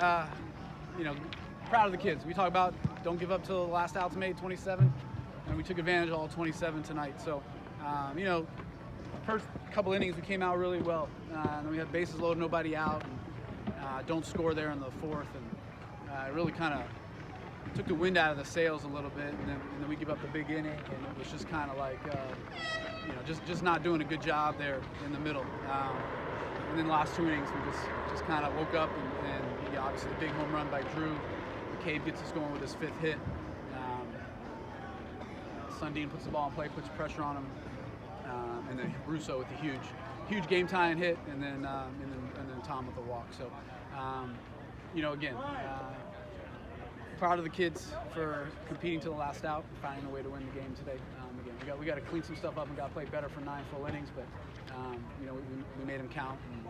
You know, proud of the kids. We talk about don't give up till the last out's made, 27, and we took advantage of all 27 tonight. So, you know, first couple innings we came out really well. And we had bases loaded, nobody out, and don't score there in the fourth, and it really kind of took the wind out of the sails a little bit, and then we give up the big inning, and it was just kind of like, you know, just not doing a good job there in the middle. And then the last 2 innings, we just kind of woke up, and yeah, obviously the big home run by Drew. McCabe gets us going with his 5th hit. Sundin puts the ball in play, puts pressure on him, and then Russo with the huge game-tying hit, and then Tom with the walk. So, you know, again, proud of the kids for competing to the last out, finding a way to win the game today. Again, we got to clean some stuff up and got to play better for 9 full innings, but you know, we made them count and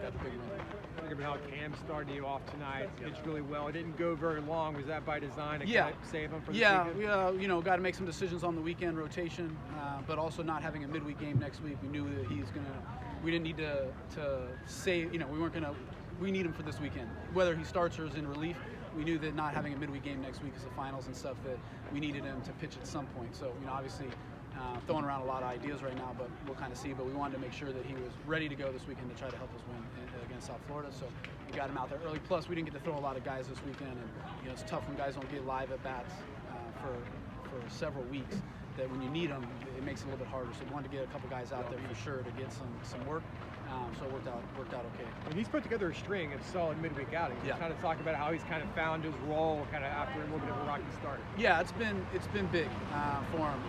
got the big win. Think about how Cam started you off tonight. Pitched really well. It didn't go very long. Was that by design to kind of save him for the weekend? Yeah, you know, got to make some decisions on the weekend rotation, but also not having a midweek game next week. We knew that we didn't need to save. You know, we need him for this weekend, whether he starts or is in relief. We knew that not having a midweek game next week is the finals and stuff, that we needed him to pitch at some point. So, you know, obviously throwing around a lot of ideas right now, but we'll kind of see. But we wanted to make sure that he was ready to go this weekend to try to help us win against South Florida. So we got him out there early. Plus, we didn't get to throw a lot of guys this weekend, and you know, it's tough when guys don't get live at bats for several weeks. That when you need them, it makes it a little bit harder. So we wanted to get a couple guys out there for sure to get some work. So it worked out okay. And he's put together a string of solid midweek outings. Yeah. Kind of talk about how he's kind of found his role kind of after a little bit of a rocky start. Yeah, it's been big for him.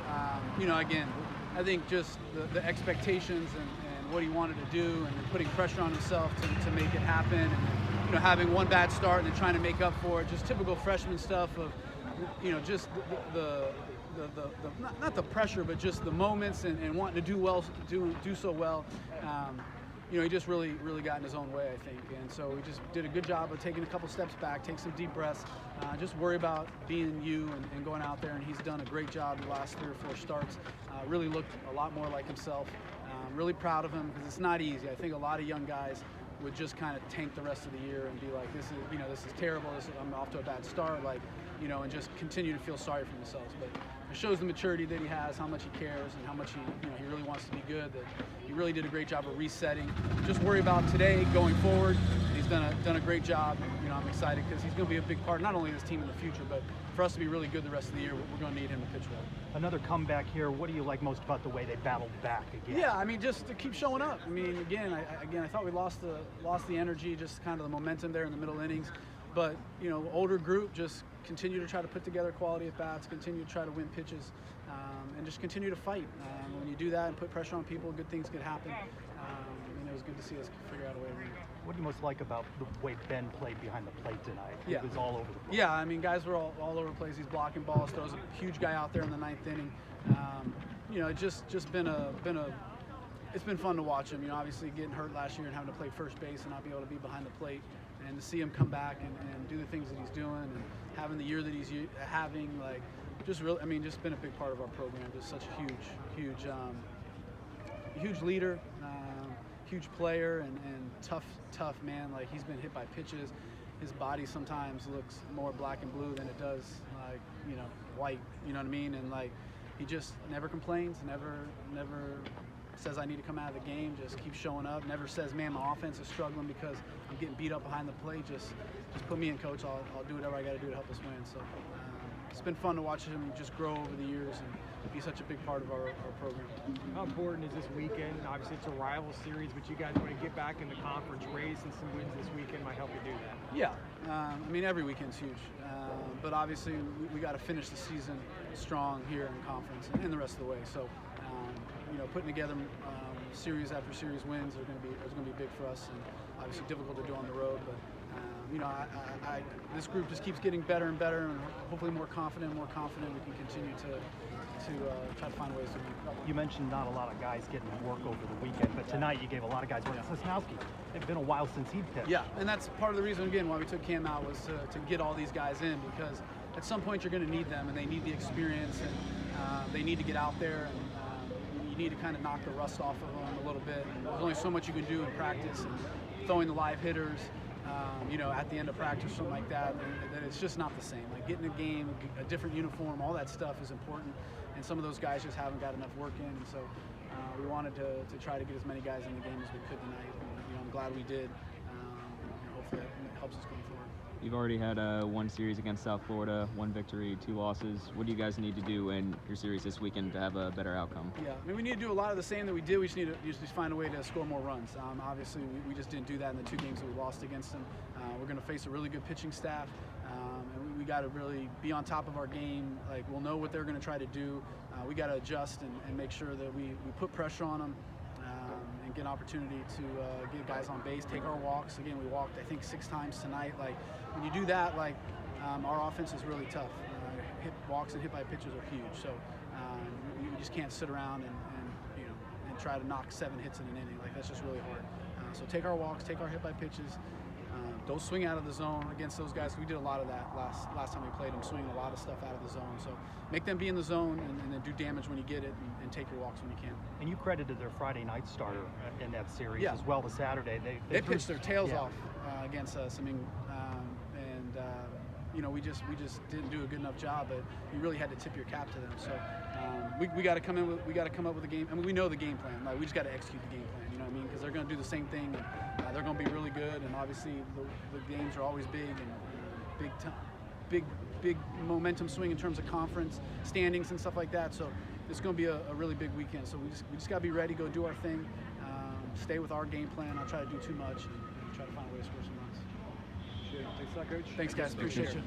You know, again, I think just the expectations and what he wanted to do, and putting pressure on himself to make it happen, and you know, having one bad start and then trying to make up for it. Just typical freshman stuff of, you know, just the not the pressure, but just the moments and wanting to do so well. You know, he just really got in his own way, I think. And so we just did a good job of taking a couple steps back, take some deep breaths, just worry about being you and going out there. And he's done a great job the last 3 or 4 starts. Really looked a lot more like himself. Really proud of him, because it's not easy. I think a lot of young guys would just kind of tank the rest of the year and be like, this is terrible. I'm off to a bad start, like, you know, and just continue to feel sorry for themselves. But it shows the maturity that he has, how much he cares, and how much he really wants to be good. That he really did a great job of resetting. Just worry about today, going forward. He's done a great job. You know, I'm excited because he's going to be a big part, not only of this team in the future, but for us to be really good the rest of the year, we're going to need him to pitch well. Another comeback here. What do you like most about the way they battled back again? Yeah, I mean, just to keep showing up. I mean, again, I thought we lost the energy, just kind of the momentum there in the middle innings. But, you know, older group, just continue to try to put together quality at bats, continue to try to win pitches, and just continue to fight. When you do that and put pressure on people, good things could happen. And it was good to see us figure out a way to win. What do you most like about the way Ben played behind the plate tonight? Yeah. He was all over the place. Yeah, I mean, guys were all over the place. He's blocking balls, throws a huge guy out there in the 9th inning. You know, it's just been it's been fun to watch him. You know, obviously getting hurt last year and having to play first base and not be able to be behind the plate, and to see him come back and do the things that he's doing, and having the year that he's having, like, just really, I mean, just been a big part of our program. Just such a huge leader, huge player, and tough man. Like, he's been hit by pitches. His body sometimes looks more black and blue than it does, like, you know, white. You know what I mean? And like, he just never complains, never says I need to come out of the game, just keeps showing up, never says, man, my offense is struggling because I'm getting beat up behind the plate, just put me in, coach, I'll do whatever I got to do to help us win. So it's been fun to watch him just grow over the years and be such a big part of our program. How important is this weekend? Obviously it's a rival series, but you guys want to get back in the conference race, and some wins this weekend might help you do that. Yeah, I mean, every weekend's huge, but obviously we got to finish the season strong here in conference and the rest of the way. So you know, putting together series after series wins is going to be big for us, and obviously difficult to do on the road. But you know, this group just keeps getting better and better, and hopefully more confident. We can continue to try to find ways to win. You mentioned not a lot of guys getting work over the weekend, but tonight you gave a lot of guys work. Sosnowski, it's been a while since he pitched. Yeah, and that's part of the reason, again, why we took Cam out, was to get all these guys in, because at some point you're going to need them, and they need the experience, and they need to get out there, and you need to kind of knock the rust off of them a little bit. And there's only so much you can do in practice, and throwing the live hitters, at the end of practice, something like that, then it's just not the same. Like getting a game, a different uniform, all that stuff is important, and some of those guys just haven't got enough work in, and so we wanted to try to get as many guys in the game as we could tonight, and I'm glad we did. Hopefully that helps us going forward. You've already had one series against South Florida, 1 victory, 2 losses. What do you guys need to do in your series this weekend to have a better outcome? Yeah, we need to do a lot of the same that we did. We just need to find a way to score more runs. Obviously, we just didn't do that in the 2 games that we lost against them. We're going to face a really good pitching staff, and we got to really be on top of our game. Like, we'll know what they're going to try to do. We got to adjust and make sure that we put pressure on them. And get an opportunity to get guys on base, take our walks. Again, we walked, I think, 6 times tonight. Like, when you do that, our offense is really tough. Walks and hit by pitches are huge. So you just can't sit around and try to knock 7 hits in an inning. Like, that's just really hard. So take our walks, take our hit by pitches. Don't swing out of the zone against those guys. We did a lot of that last time we played them, swinging a lot of stuff out of the zone. So make them be in the zone and then do damage when you get it and take your walks when you can. And you credited their Friday night starter in that series as well as Saturday. They pitched their tails off against us. I mean, we just didn't do a good enough job, but you really had to tip your cap to them. So we got to come up with a game. I mean, we know the game plan. Like, we just got to execute the game plan. You know what I mean? Because they're going to do the same thing. And, they're going to be really good. And obviously, the games are always big and big momentum swing in terms of conference standings and stuff like that. So it's going to be a really big weekend. So we just got to be ready, go do our thing, stay with our game plan, not try to do too much, and try to find a way to score some runs. Thanks a lot, Coach. Thanks, guys. Appreciate it.